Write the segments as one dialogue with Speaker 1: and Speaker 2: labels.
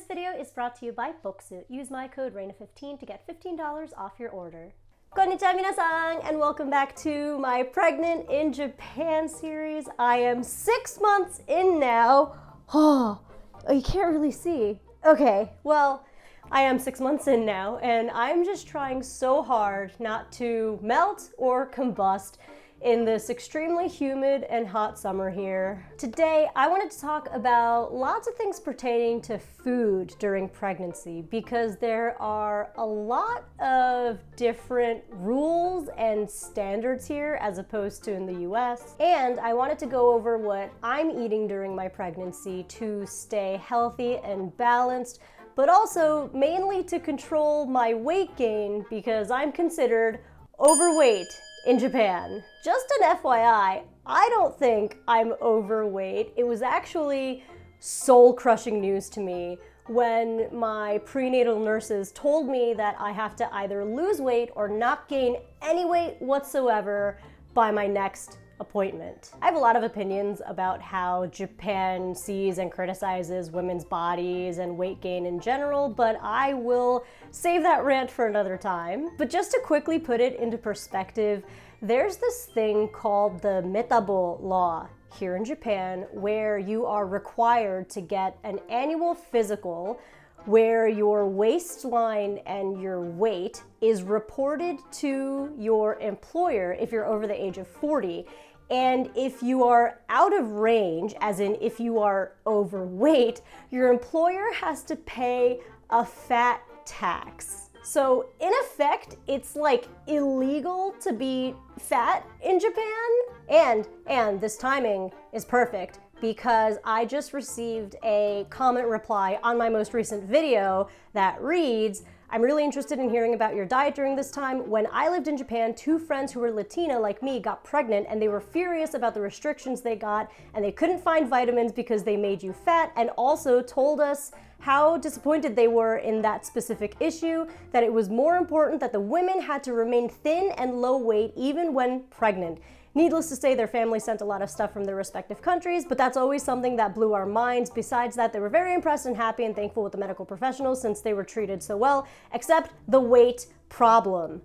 Speaker 1: video is brought to you by Bokksu. Use my code Reina15 to get $15 off your order. Konnichiwa minasan, and welcome back to my Pregnant in Japan series. I am 6 months in now. Oh, you can't really see. Okay, well, I am 6 months in now, and I'm just trying so hard not to melt or combust in this extremely humid and hot summer here. Today, I wanted to talk about lots of things pertaining to food during pregnancy because there are a lot of different rules and standards here as opposed to in the US. And I wanted to go over what I'm eating during my pregnancy to stay healthy and balanced, but also mainly to control my weight gain because I'm considered overweight in Japan. Just an FYI, I don't think I'm overweight. It was actually soul-crushing news to me when my prenatal nurses told me that I have to either lose weight or not gain any weight whatsoever by my next appointment. I have a lot of opinions about how Japan sees and criticizes women's bodies and weight gain in general, but I will save that rant for another time. But just to quickly put it into perspective, there's this thing called the Metabo law here in Japan where you are required to get an annual physical where your waistline and your weight is reported to your employer if you're over the age of 40. And if you are out of range, as in if you are overweight, your employer has to pay a fat tax. So in effect, it's like illegal to be fat in Japan. And this timing is perfect because I just received a comment reply on my most recent video that reads, "I'm really interested in hearing about your diet during this time. When I lived in Japan, 2 friends who were Latina like me got pregnant and they were furious about the restrictions they got and they couldn't find vitamins because they made you fat, and also told us how disappointed they were in that specific issue, that it was more important that the women had to remain thin and low weight even when pregnant. Needless to say, their family sent a lot of stuff from their respective countries, but that's always something that blew our minds. Besides that, they were very impressed and happy and thankful with the medical professionals since they were treated so well, except the weight problem."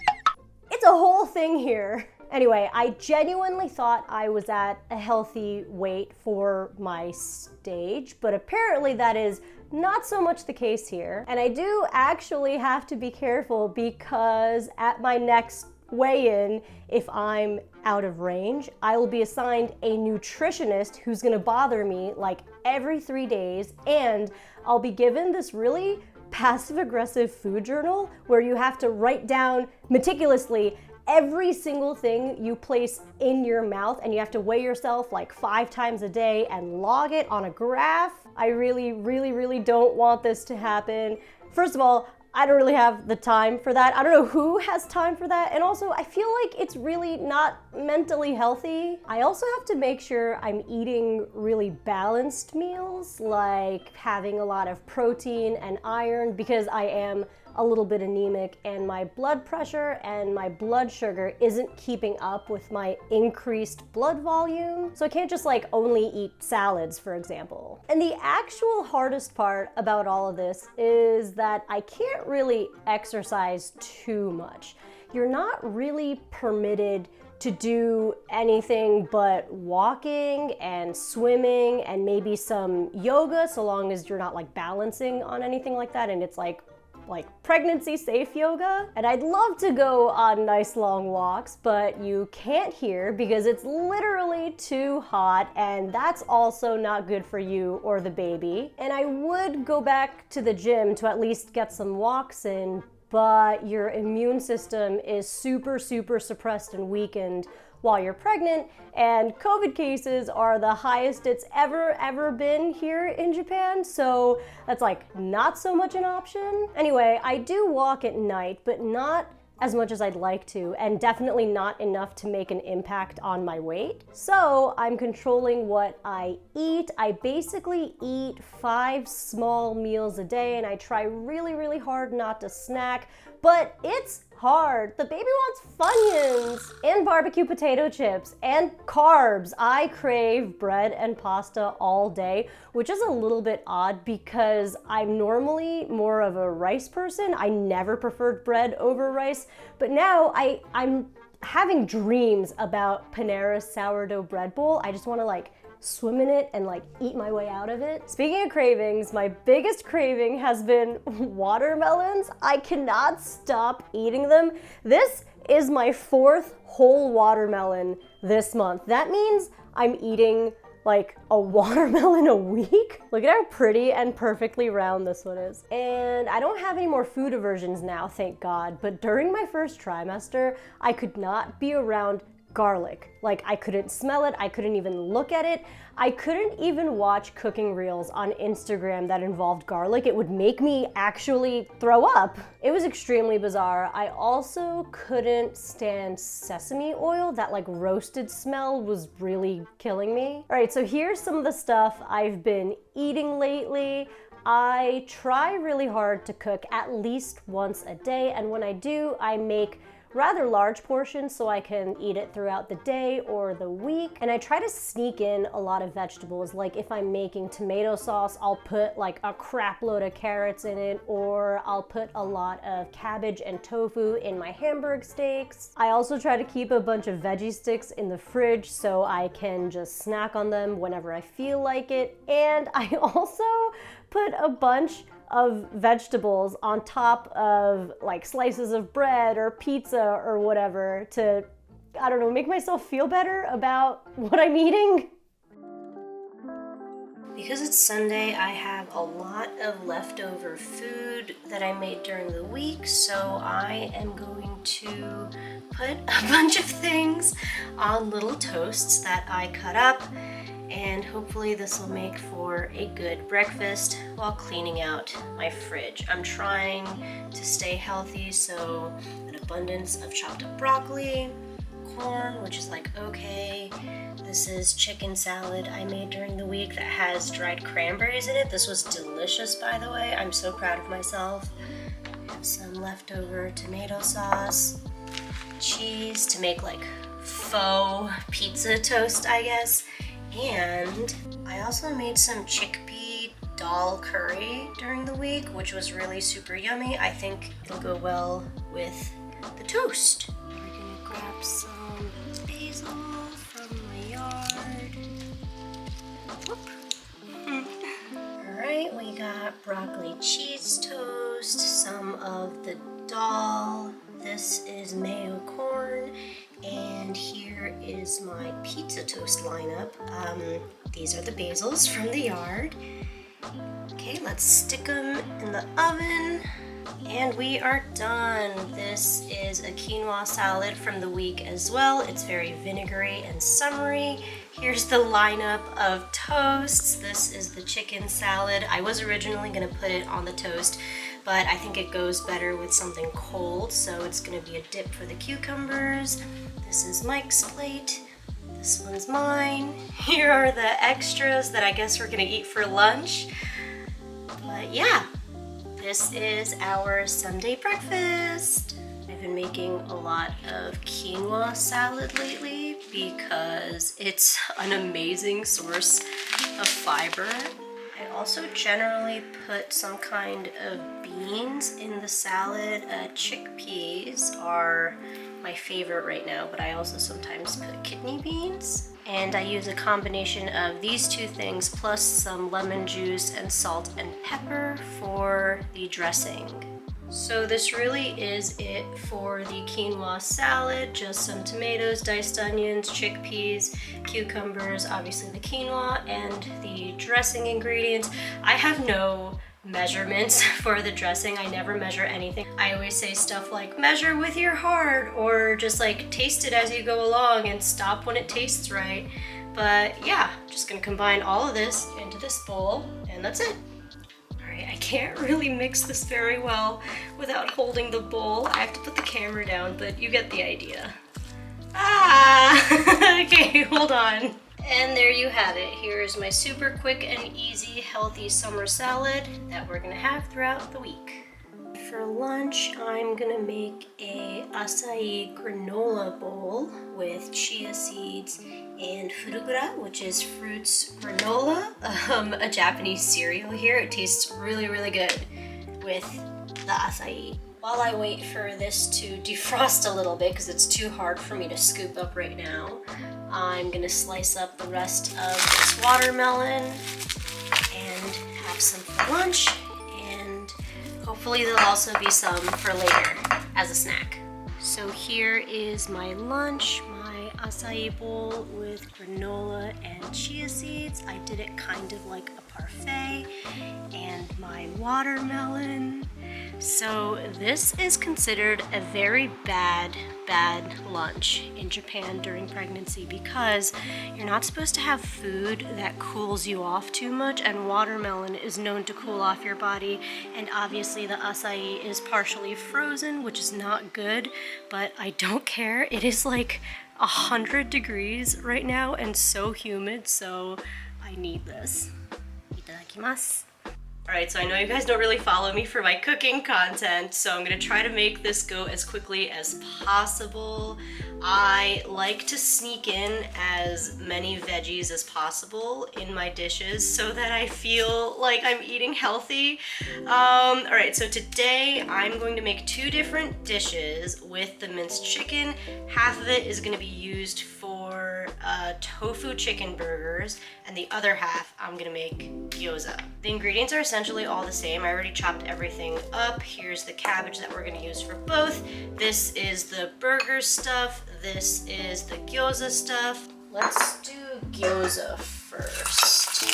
Speaker 1: It's a whole thing here. Anyway, I genuinely thought I was at a healthy weight for my stage, but apparently that is not so much the case here. And I do actually have to be careful because at my next weigh-in, if I'm out of range, I will be assigned a nutritionist who's gonna bother me like every 3 days, and I'll be given this really passive-aggressive food journal where you have to write down meticulously every single thing you place in your mouth, and you have to weigh yourself like 5 times a day and log it on a graph. I really don't want this to happen. First of all, I don't really have the time for that. I don't know who has time for that. And also, I feel like it's really not mentally healthy. I also have to make sure I'm eating really balanced meals, like having a lot of protein and iron because I am a little bit anemic and my blood pressure and my blood sugar isn't keeping up with my increased blood volume. So I can't just like only eat salads, for example. And the actual hardest part about all of this is that I can't really exercise too much. You're not really permitted to do anything but walking and swimming and maybe some yoga, so long as you're not like balancing on anything like that and it's like pregnancy safe yoga. And I'd love to go on nice long walks, but you can't here because it's literally too hot, and that's also not good for you or the baby. And I would go back to the gym to at least get some walks in, but your immune system is super suppressed and weakened while you're pregnant, and COVID cases are the highest it's ever been here in Japan, so that's like not so much an option. Anyway, I do walk at night, but not as much as I'd like to, and definitely not enough to make an impact on my weight. So I'm controlling what I eat. I basically eat 5 small meals a day, and I try really, really hard not to snack, but it's hard. The baby wants Funyuns and barbecue potato chips and carbs. I crave bread and pasta all day, which is a little bit odd because I'm normally more of a rice person. I never preferred bread over rice, but now I'm having dreams about Panera's sourdough bread bowl. I just want to like swim in it and like eat my way out of it. Speaking of cravings, my biggest craving has been watermelons. I cannot stop eating them. This is my 4th whole watermelon this month. That means I'm eating like a watermelon a week. Look at how pretty and perfectly round this one is. And I don't have any more food aversions now, thank God, but during my first trimester, I could not be around garlic. Like, I couldn't smell it, I couldn't even look at it, I couldn't even watch cooking reels on Instagram that involved garlic. It would make me actually throw up. It was extremely bizarre. I also couldn't stand sesame oil. That like roasted smell was really killing me. All right, so here's some of the stuff I've been eating lately. I try really hard to cook at least once a day, and when I do, I make rather large portions so I can eat it throughout the day or the week. And I try to sneak in a lot of vegetables. Like if I'm making tomato sauce, I'll put like a crap load of carrots in it, or I'll put a lot of cabbage and tofu in my Hamburg steaks. I also try to keep a bunch of veggie sticks in the fridge so I can just snack on them whenever I feel like it. And I also put a bunch of vegetables on top of like slices of bread or pizza or whatever to, I don't know, make myself feel better about what I'm eating. Because it's Sunday, I have a lot of leftover food that I made during the week, so I am going to put a bunch of things on little toasts that I cut up, and hopefully this will make for a good breakfast while cleaning out my fridge. I'm trying to stay healthy, so an abundance of chopped up broccoli, corn, which is like okay. This is chicken salad I made during the week that has dried cranberries in it. This was delicious, by the way. I'm so proud of myself. I have some leftover tomato sauce, cheese to make like faux pizza toast, I guess. And I also made some chickpea dal curry during the week, which was really super yummy. I think it'll go well with the toast. We're gonna grab some basil from my yard. Alright, we got broccoli cheese toast, some of the dal. This is mayo corn. And here is my pizza toast lineup. These are the basils from the yard. Okay, let's stick them in the oven. And we are done. This is a quinoa salad from the week as well. It's very vinegary and summery. Here's the lineup of toasts. This is the chicken salad. I was originally gonna put it on the toast, but I think it goes better with something cold, so it's gonna be a dip for the cucumbers. This is Mike's plate. This one's mine. Here are the extras that I guess we're gonna eat for lunch. But yeah, this is our Sunday breakfast. I've been making a lot of quinoa salad lately because it's an amazing source of fiber. I also generally put some kind of beans in the salad. Chickpeas are my favorite right now, but I also sometimes put kidney beans. And I use a combination of these two things plus some lemon juice and salt and pepper for the dressing. So this really is it for the quinoa salad. Just some tomatoes, diced onions, chickpeas, cucumbers, obviously the quinoa, and the dressing ingredients. I have no measurements for the dressing. I never measure anything. I always say stuff like measure with your heart, or just like taste it as you go along and stop when it tastes right. But yeah, just gonna combine all of this into this bowl, and that's it. All right, Sorry, I can't really mix this very well without holding the bowl. I have to put the camera down, but you get the idea. Ah! Okay, hold on. And there you have it. Here's my super quick and easy healthy summer salad that we're gonna have throughout the week. For lunch, I'm gonna make a acai granola bowl with chia seeds and furugura, which is fruits granola, a Japanese cereal here. It tastes really, really good with the acai. While I wait for this to defrost a little bit, because it's too hard for me to scoop up right now, I'm gonna slice up the rest of this watermelon and have some for lunch. Hopefully there'll also be some for later as a snack. So here is my lunch, my acai bowl with granola and chia seeds. I did it kind of like a parfait, and my watermelon. So this is considered a very bad lunch in Japan during pregnancy because you're not supposed to have food that cools you off too much, and watermelon is known to cool off your body, and obviously the acai is partially frozen, which is not good, but I don't care. It is like 100 degrees right now and so humid, so I need this. Itadakimasu. Alright, so I know you guys don't really follow me for my cooking content, so I'm gonna try to make this go as quickly as possible. I like to sneak in as many veggies as possible in my dishes so that I feel like I'm eating healthy. Alright, so today I'm going to make two different dishes with the minced chicken. Half of it is gonna be used for tofu chicken burgers, and the other half I'm gonna make gyoza. The ingredients are essentially all the same. I already chopped everything up. Here's the cabbage that we're gonna use for both. This is the burger stuff. This is the gyoza stuff. Let's do gyoza first.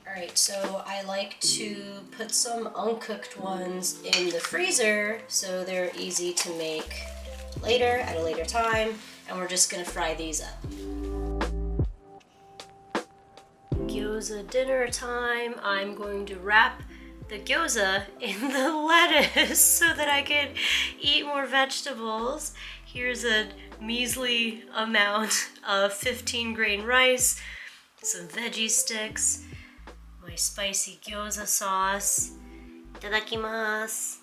Speaker 1: Alright, so I like to put some uncooked ones in the freezer so they're easy to make later, at a later time, and we're just gonna fry these up. Gyoza dinner time. I'm going to wrap the gyoza in the lettuce so that I can eat more vegetables. Here's a measly amount of 15-grain rice, some veggie sticks, my spicy gyoza sauce. Itadakimasu.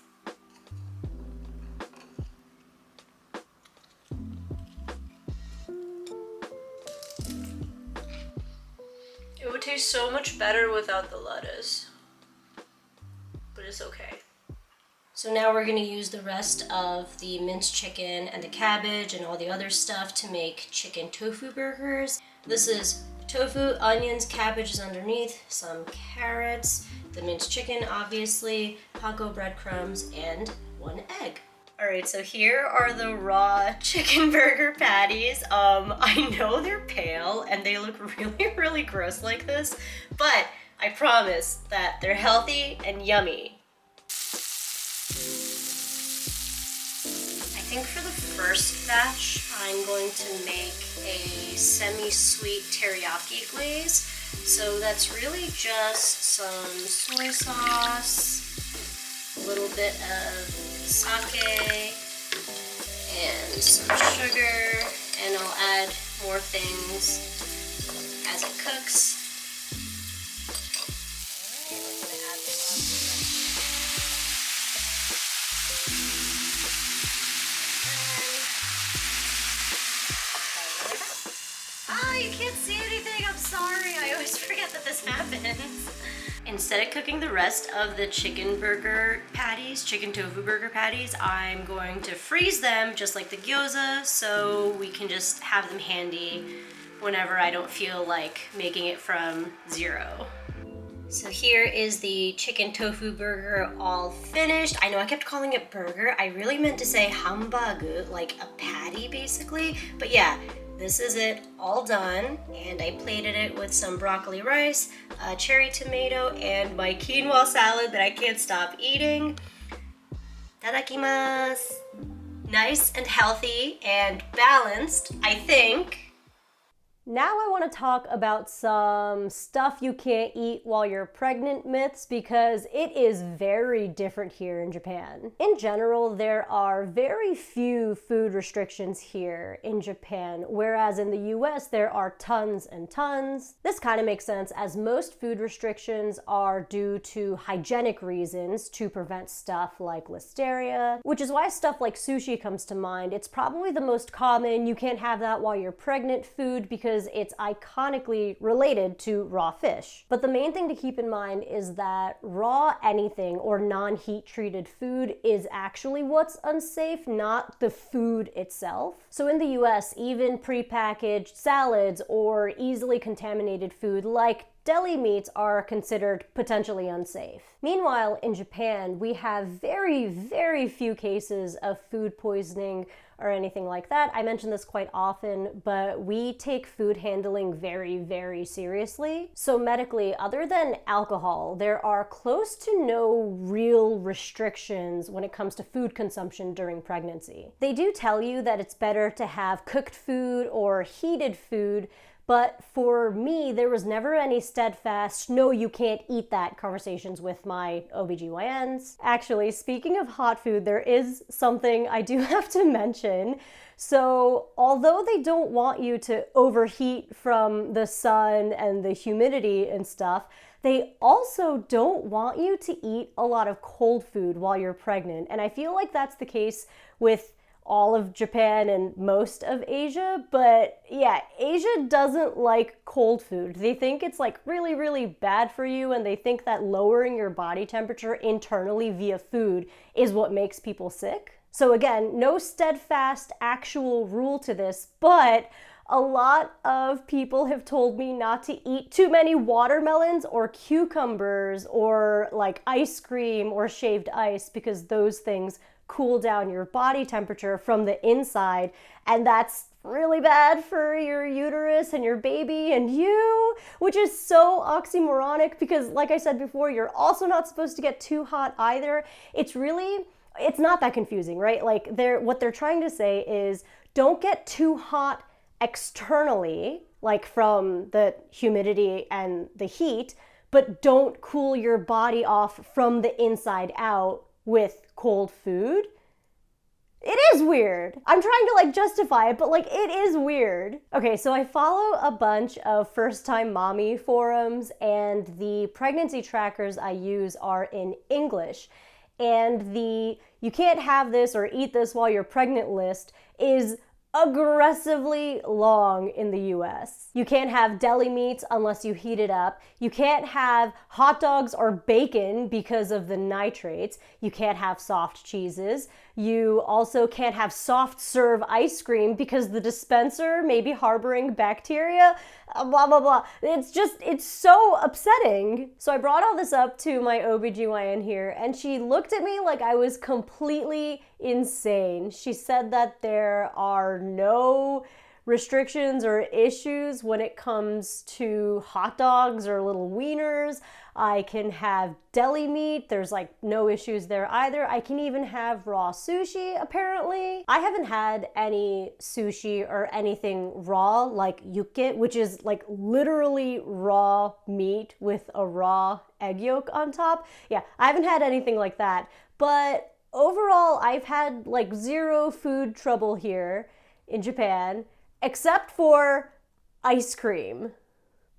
Speaker 1: It would taste so much better without the lettuce, but it's okay. So now we're gonna use the rest of the minced chicken and the cabbage and all the other stuff to make chicken tofu burgers. This is tofu, onions, cabbage is underneath, some carrots, the minced chicken obviously, panko breadcrumbs, and 1 egg. Alright, so here are the raw chicken burger patties. I know they're pale and they look really, really gross like this, but I promise that they're healthy and yummy. I think for the first batch, I'm going to make a semi-sweet teriyaki glaze. So that's really just some soy sauce, a little bit of sake, and some sugar, and I'll add more things as it cooks. You can't see anything, I'm sorry. I always forget that this happens. Instead of cooking the rest of the chicken burger patties, chicken tofu burger patties, I'm going to freeze them just like the gyoza so we can just have them handy whenever I don't feel like making it from zero. So here is the chicken tofu burger all finished. I know I kept calling it burger. I really meant to say hambagu, like a patty basically. But yeah, this is it all done, and I plated it with some broccoli rice, cherry tomato, and my quinoa salad that I can't stop eating. Itadakimasu. Nice and healthy and balanced, I think. Now I want to talk about some stuff you can't eat while you're pregnant myths, because it is very different here in Japan. In general, there are very few food restrictions here in Japan, whereas in the US there are tons and tons. This kind of makes sense, as most food restrictions are due to hygienic reasons to prevent stuff like listeria, which is why stuff like sushi comes to mind. It's probably the most common, you can't have that while you're pregnant food, because it's iconically related to raw fish. But the main thing to keep in mind is that raw anything or non-heat treated food is actually what's unsafe, not the food itself. So in the US, even prepackaged salads or easily contaminated food like deli meats are considered potentially unsafe. Meanwhile, in Japan, we have very, very few cases of food poisoning or anything like that. I mention this quite often, but we take food handling very, very seriously. So medically, other than alcohol, there are close to no real restrictions when it comes to food consumption during pregnancy. They do tell you that it's better to have cooked food or heated food, but for me, there was never any steadfast, no, you can't eat that conversations with my OBGYNs. Actually, speaking of hot food, there is something I do have to mention. So although they don't want you to overheat from the sun and the humidity and stuff, they also don't want you to eat a lot of cold food while you're pregnant. And I feel like that's the case with all of Japan and most of Asia, but yeah, Asia doesn't like cold food. They think it's like really, really bad for you, and they think that lowering your body temperature internally via food is what makes people sick. So again, no steadfast actual rule to this, but a lot of people have told me not to eat too many watermelons or cucumbers or like ice cream or shaved ice, because those things cool down your body temperature from the inside, and that's really bad for your uterus and your baby and you, which is so oxymoronic because, like I said before, you're also not supposed to get too hot either. It's not that confusing, right? Like what they're trying to say is don't get too hot externally, like from the humidity and the heat, but don't cool your body off from the inside out with cold food. It is weird. I'm trying to like justify it, but like it is weird. Okay, so I follow a bunch of first-time mommy forums, and the pregnancy trackers I use are in English. And the you can't have this or eat this while you're pregnant list is aggressively long in the US. You can't have deli meats unless you heat it up. You can't have hot dogs or bacon because of the nitrates. You can't have soft cheeses. You also can't have soft serve ice cream because the dispenser may be harboring bacteria, blah, blah, blah. It's so upsetting. So I brought all this up to my OBGYN here, and she looked at me like I was completely insane. She said that there are no restrictions or issues when it comes to hot dogs or little wieners. I can have deli meat. There's like no issues there either. I can even have raw sushi, apparently. I haven't had any sushi or anything raw like yukke, which is like literally raw meat with a raw egg yolk on top. Yeah, I haven't had anything like that. But overall, I've had like zero food trouble here in Japan, except for ice cream.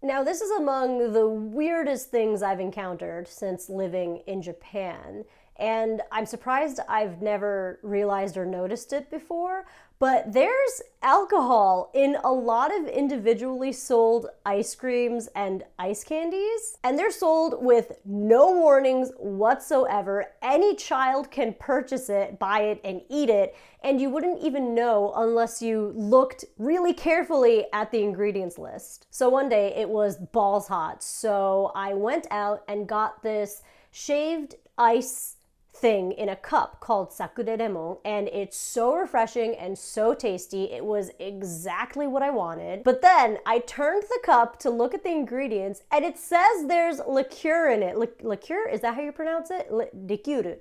Speaker 1: Now, this is among the weirdest things I've encountered since living in Japan, and I'm surprised I've never realized or noticed it before, but there's alcohol in a lot of individually sold ice creams and ice candies, and they're sold with no warnings whatsoever. Any child can purchase it, buy it, and eat it, and you wouldn't even know unless you looked really carefully at the ingredients list. So one day it was balls hot, so I went out and got this shaved ice thing in a cup called sakure lemon, and it's so refreshing and so tasty. It was exactly what I wanted. But then I turned the cup to look at the ingredients, and it says there's liqueur in it. Liqueur? Is that how you pronounce it? Liqueur.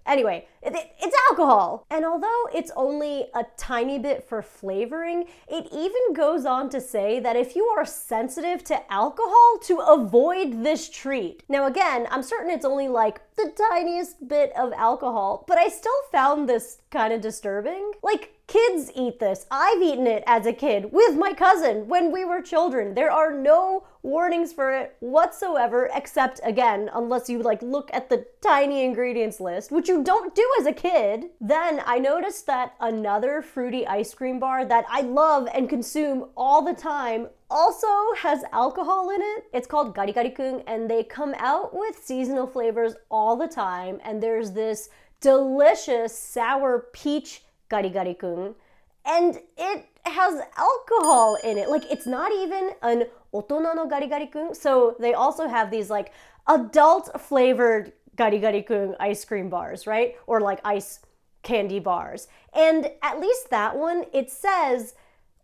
Speaker 1: Anyway, it's alcohol. And although it's only a tiny bit for flavoring, it even goes on to say that if you are sensitive to alcohol, to avoid this treat. Now again, I'm certain it's only like the tiniest bit of alcohol, but I still found this kind of disturbing. Like, kids eat this. I've eaten it as a kid with my cousin when we were children. There are no warnings for it whatsoever, except, again, unless you like look at the tiny ingredients list, which you don't do as a kid. Then I noticed that another fruity ice cream bar that I love and consume all the time also has alcohol in it. It's called Gari-Gari-kun, and they come out with seasonal flavors all the time, and there's this delicious sour peach Gari-Gari-kun, and it has alcohol in it. Like, it's not even an otono no Gari-Gari-kun. So they also have these like adult flavored Gari-Gari-kun ice cream bars, right? Or like ice candy bars. And at least that one, it says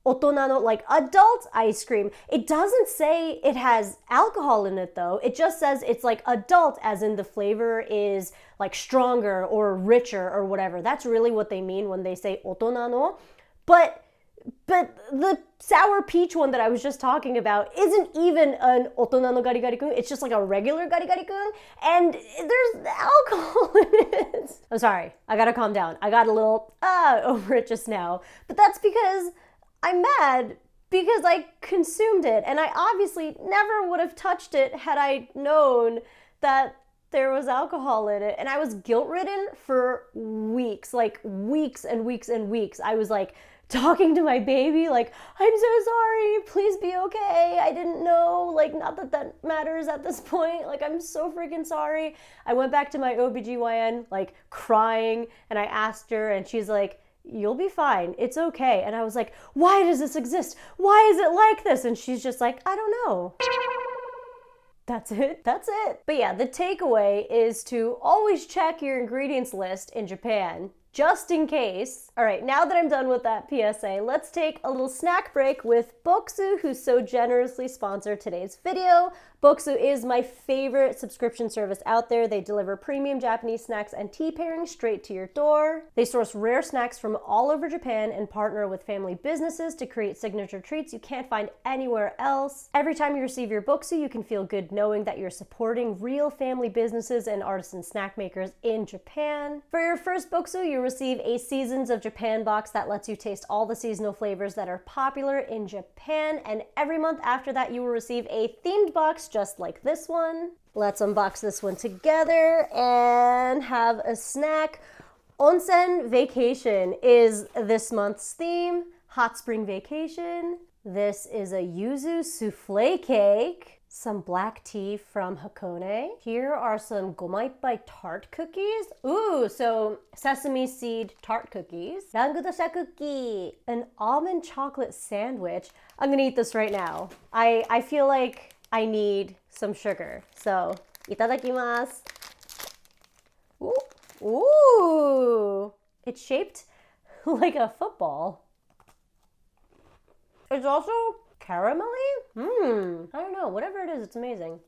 Speaker 1: otono no, like adult ice cream. It doesn't say it has alcohol in it though. It just says it's like adult, as in the flavor is like stronger or richer or whatever. That's really what they mean when they say otono no. But the sour peach one that I was just talking about isn't even an otono no Gari-Gari-kun. It's just like a regular Gari-Gari-kun, and there's alcohol in it. I'm sorry, I gotta calm down. I got a little over it just now. But that's because I'm mad because I consumed it, and I obviously never would have touched it had I known that there was alcohol in it. And I was guilt-ridden for weeks, like weeks and weeks and weeks. I was like talking to my baby like, I'm so sorry, please be okay. I didn't know, like, not that that matters at this point. Like, I'm so freaking sorry. I went back to my OBGYN, like, crying, and I asked her, and she's like, you'll be fine. It's okay. And I was like, why does this exist? Why is it like this? And she's just like, I don't know. That's it. That's it. But yeah, the takeaway is to always check your ingredients list in Japan, just in case. All right, now that I'm done with that PSA, let's take a little snack break with Bokksu, who so generously sponsored today's video. Bokksu is my favorite subscription service out there. They deliver premium Japanese snacks and tea pairings straight to your door. They source rare snacks from all over Japan and partner with family businesses to create signature treats you can't find anywhere else. Every time you receive your Bokksu, you can feel good knowing that you're supporting real family businesses and artisan snack makers in Japan. For your first Bokksu, you receive a Seasons of Japan box that lets you taste all the seasonal flavors that are popular in Japan, and every month after that you will receive a themed box just like this one. Let's unbox this one together and have a snack. Onsen Vacation is this month's theme. Hot spring vacation. This is a yuzu souffle cake. Some black tea from Hakone. Here are some gomaippai tart cookies. Ooh, so sesame seed tart cookies. Rangudosha cookie. An almond chocolate sandwich. I'm gonna eat this right now. I feel like I need some sugar. So, itadakimasu. Ooh. Ooh. It's shaped like a football. It's also caramelly? I don't know. Whatever it is, it's amazing.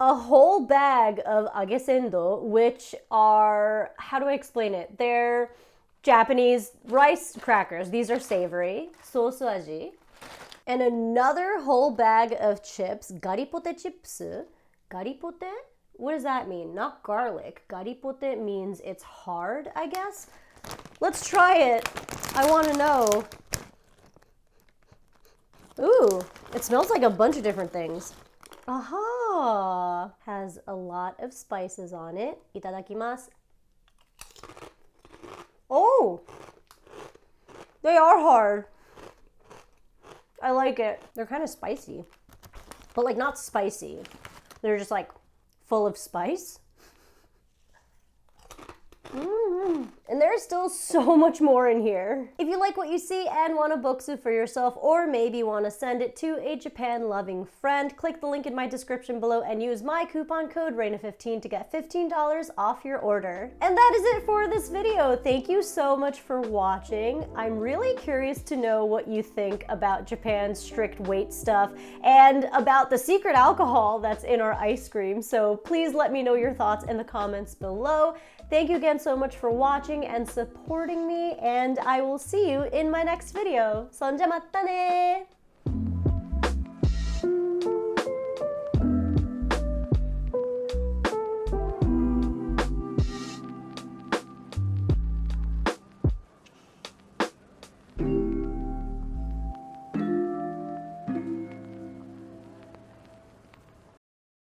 Speaker 1: A whole bag of agesendo, which are, how do I explain it? They're Japanese rice crackers. These are savory. Sosu aji. And another whole bag of chips, garipote chips. Garipote? What does that mean? Not garlic. Garipote means it's hard, I guess. Let's try it. I want to know. Ooh, it smells like a bunch of different things. Aha! Has a lot of spices on it. Itadakimasu. Oh! They are hard. I like it. They're kind of spicy. But like not spicy. They're just like full of spice. And there's still so much more in here. If you like what you see and want a Bokksu for yourself, or maybe want to send it to a Japan-loving friend, click the link in my description below and use my coupon code Reina15 to get $15 off your order. And that is it for this video. Thank you so much for watching. I'm really curious to know what you think about Japan's strict weight stuff and about the secret alcohol that's in our ice cream. So please let me know your thoughts in the comments below. Thank you again so much for watching and supporting me, and I will see you in my next video. 선자 맞다네!